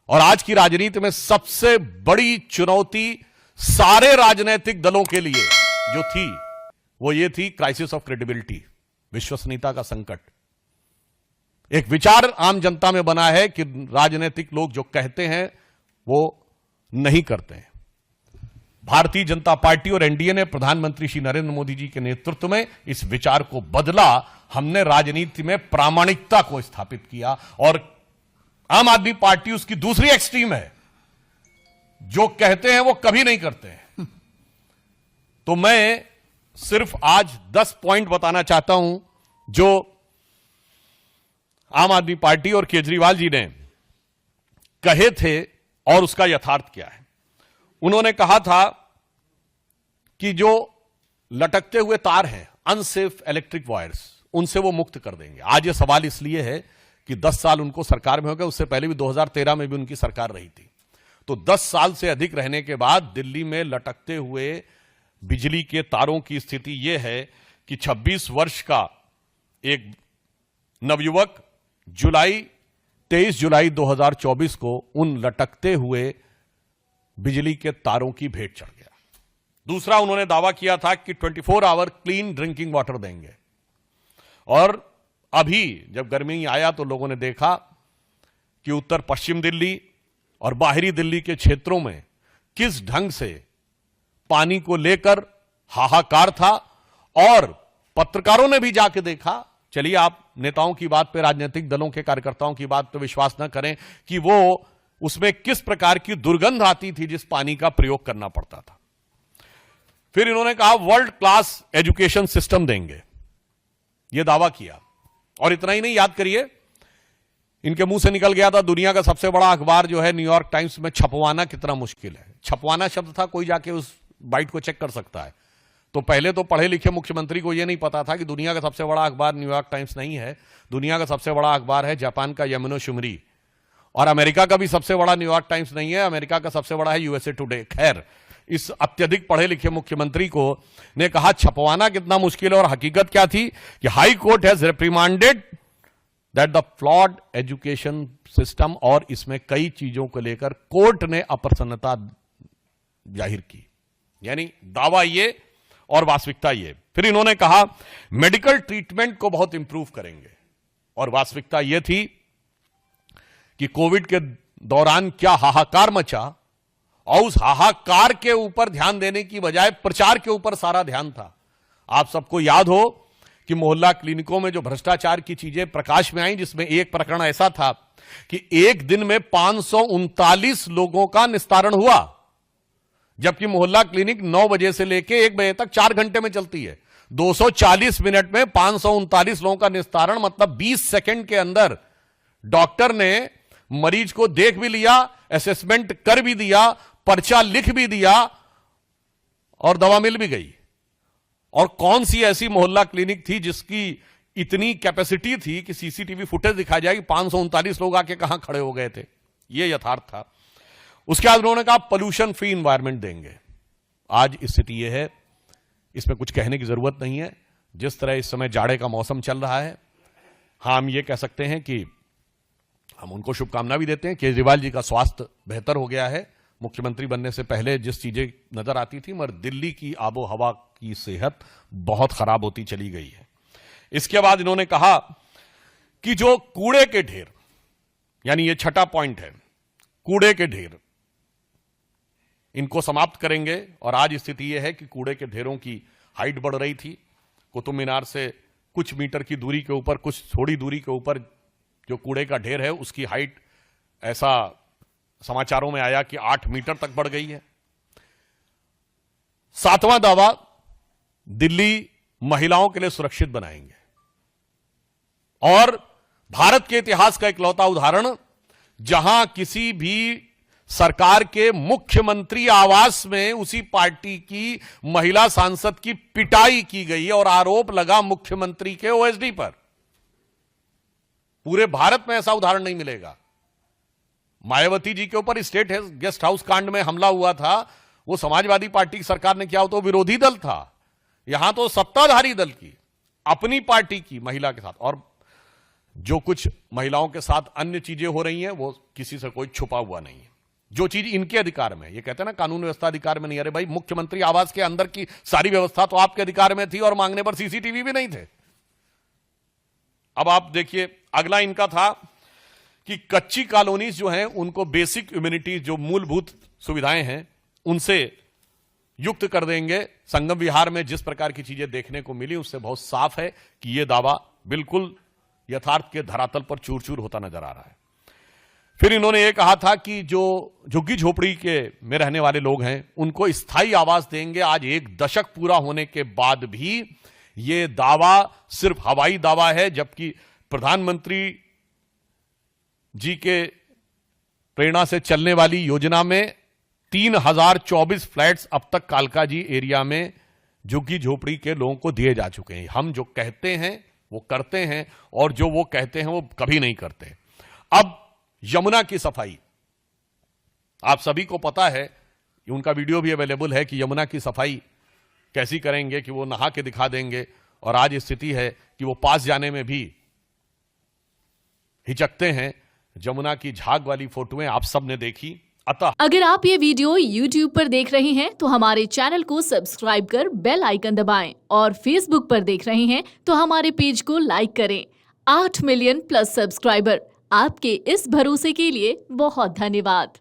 और आज की राजनीति में सबसे बड़ी चुनौती सारे राजनीतिक दलों के लिए जो थी वो ये थी क्राइसिस ऑफ क्रेडिबिलिटी, विश्वसनीयता का संकट। एक विचार आम जनता में बना है कि राजनीतिक लोग जो कहते हैं वो नहीं करते हैं। भारतीय जनता पार्टी और एनडीए ने प्रधानमंत्री श्री नरेंद्र मोदी जी के नेतृत्व में इस विचार को बदला। हमने राजनीति में प्रामाणिकता को स्थापित किया और आम आदमी पार्टी उसकी दूसरी एक्सट्रीम है, जो कहते हैं वो कभी नहीं करते हैं। तो मैं सिर्फ आज 10 पॉइंट बताना चाहता हूं जो आम आदमी पार्टी और केजरीवाल जी ने कहे थे और उसका यथार्थ क्या है। उन्होंने कहा था कि जो लटकते हुए तार हैं, अनसेफ इलेक्ट्रिक वायर्स, उनसे वो मुक्त कर देंगे। आज ये सवाल इसलिए है कि 10 साल उनको सरकार में हो गए, उससे पहले भी 2013 में भी उनकी सरकार रही थी। तो 10 साल से अधिक रहने के बाद दिल्ली में लटकते हुए बिजली के तारों की स्थिति यह है कि 26 वर्ष का एक नवयुवक 23 जुलाई 2024 को उन लटकते हुए बिजली के तारों की भेंट चढ़ गया। दूसरा, उन्होंने दावा किया था कि 24 आवर क्लीन ड्रिंकिंग वाटर देंगे। और अभी जब गर्मी आया तो लोगों ने देखा कि उत्तर पश्चिम दिल्ली और बाहरी दिल्ली के क्षेत्रों में किस ढंग से पानी को लेकर हाहाकार था। और पत्रकारों ने भी जाके देखा। चलिए, आप नेताओं की बात पे, राजनीतिक दलों के कार्यकर्ताओं की बात पे विश्वास न करें कि वो उसमें किस प्रकार की दुर्गंध आती थी जिस पानी का प्रयोग करना पड़ता था। फिर इन्होंने कहा वर्ल्ड क्लास एजुकेशन सिस्टम देंगे, यह दावा किया। और इतना ही नहीं, याद करिए, इनके मुंह से निकल गया था दुनिया का सबसे बड़ा अखबार जो है न्यूयॉर्क टाइम्स में छपवाना कितना मुश्किल है। छपवाना शब्द था, कोई जाके उस बाइट को चेक कर सकता है। तो पहले तो पढ़े लिखे मुख्यमंत्री को यह नहीं पता था कि दुनिया का सबसे बड़ा अखबार न्यूयॉर्क टाइम्स नहीं है, दुनिया का सबसे बड़ा अखबार है जापान का यामिनो शिमरी। और अमेरिका का भी सबसे बड़ा न्यूयॉर्क टाइम्स नहीं है, अमेरिका का सबसे बड़ा है यूएसए टुडे। खैर, इस अत्यधिक पढ़े लिखे मुख्यमंत्री को ने कहा छपवाना कितना मुश्किल है। और हकीकत क्या थी कि high court has reprimanded that the flawed education system, और इसमें कई चीजों को लेकर कोर्ट ने अप्रसन्नता जाहिर की। यानी दावा ये और वास्तविकता ये। फिर इन्होंने कहा मेडिकल ट्रीटमेंट को बहुत इंप्रूव करेंगे, और वास्तविकता यह थी कि कोविड के दौरान क्या हाहाकार मचा, और उस हाहाकार के ऊपर ध्यान देने की बजाय प्रचार के ऊपर सारा ध्यान था। आप सबको याद हो कि मोहल्ला क्लिनिकों में जो भ्रष्टाचार की चीजें प्रकाश में आई, जिसमें एक प्रकरण ऐसा था कि एक दिन में 539 लोगों का निस्तारण हुआ, जबकि मोहल्ला क्लिनिक 9 बजे से लेकर 1 बजे तक 4 घंटे में चलती है। 240 मिनट में 539 लोगों का निस्तारण, मतलब 20 सेकंड के अंदर डॉक्टर ने मरीज को देख भी लिया, असेसमेंट कर भी दिया, पर्चा लिख भी दिया और दवा मिल भी गई। और कौन सी ऐसी मोहल्ला क्लिनिक थी जिसकी इतनी कैपेसिटी थी कि सीसीटीवी फुटेज दिखा जाए कि 539 लोग आके कहां खड़े हो गए थे। यह यथार्थ था। उसके बाद उन्होंने कहा पोल्यूशन फ्री एनवायरनमेंट देंगे। आज स्थिति यह है, इसमें कुछ कहने की जरूरत नहीं है। जिस तरह इस समय जाड़े का मौसम चल रहा है, हाँ, हम ये कह सकते हैं कि हम उनको शुभकामना भी देते हैं। केजरीवाल जी का स्वास्थ्य बेहतर हो गया है। मुख्यमंत्री बनने से पहले जिस चीजें नजर आती थी, मगर दिल्ली की आबो हवा की सेहत बहुत खराब होती चली गई है। इसके बाद इन्होंने कहा कि जो कूड़े के ढेर, यानी ये छठा पॉइंट है, कूड़े के ढेर, इनको समाप्त करेंगे। और आज स्थिति यह है कि कूड़े के ढेरों की हाइट बढ़ रही थी। कुतुब मीनार से कुछ मीटर की दूरी के ऊपर, कुछ थोड़ी दूरी के ऊपर जो कूड़े का ढेर है, उसकी हाइट ऐसा समाचारों में आया कि 8 मीटर तक बढ़ गई है। 7वां दावा, दिल्ली महिलाओं के लिए सुरक्षित बनाएंगे। और भारत के इतिहास का इकलौता उदाहरण, जहां किसी भी सरकार के मुख्यमंत्री आवास में उसी पार्टी की महिला सांसद की पिटाई की गई और आरोप लगा मुख्यमंत्री के ओएसडी पर। पूरे भारत में ऐसा उदाहरण नहीं मिलेगा। मायावती जी के ऊपर स्टेट गेस्ट हाउस कांड में हमला हुआ था, वो समाजवादी पार्टी की सरकार ने किया हो तो विरोधी दल था। यहां तो सत्ताधारी दल की, अपनी पार्टी की महिला के साथ। और जो कुछ महिलाओं के साथ अन्य चीजें हो रही हैं वो किसी से कोई छुपा हुआ नहीं है। जो चीज इनके अधिकार में, ये कहते हैं ना कानून व्यवस्था अधिकार में नहीं, अरे भाई मुख्यमंत्री आवास के अंदर की सारी व्यवस्था तो आपके अधिकार में थी और मांगने पर सीसीटीवी भी नहीं थे। अब आप देखिए अगला इनका था कि कच्ची कॉलोनीज जो हैं उनको बेसिक इम्यूनिटी, जो मूलभूत सुविधाएं हैं उनसे युक्त कर देंगे। संगम विहार में जिस प्रकार की चीजें देखने को मिली उससे बहुत साफ है कि यह दावा बिल्कुल यथार्थ के धरातल पर चूर चूर होता नजर आ रहा है। फिर इन्होंने यह कहा था कि जो झुग्गी झोपड़ी के में रहने वाले लोग हैं उनको स्थायी आवास देंगे। आज 1 दशक पूरा होने के बाद भी यह दावा सिर्फ हवाई दावा है, जबकि प्रधानमंत्री जी के प्रेरणा से चलने वाली योजना में 3024 फ्लैट्स अब तक कालकाजी एरिया में झुग्गी झोपड़ी के लोगों को दिए जा चुके हैं। हम जो कहते हैं वो करते हैं और जो वो कहते हैं वो कभी नहीं करते। अब यमुना की सफाई, आप सभी को पता है, उनका वीडियो भी अवेलेबल है कि यमुना की सफाई कैसी करेंगे कि वो नहा के दिखा देंगे। और आज स्थिति है कि वो पास जाने में भी हिचकते हैं। यमुना की झाग वाली फोटोएं आप सब ने देखी। अतः अगर आप ये वीडियो YouTube पर देख रहे हैं तो हमारे चैनल को सब्सक्राइब कर बेल आइकन दबाएं और Facebook पर देख रहे हैं तो हमारे पेज को लाइक करें। 8 मिलियन प्लस सब्सक्राइबर, आपके इस भरोसे के लिए बहुत धन्यवाद।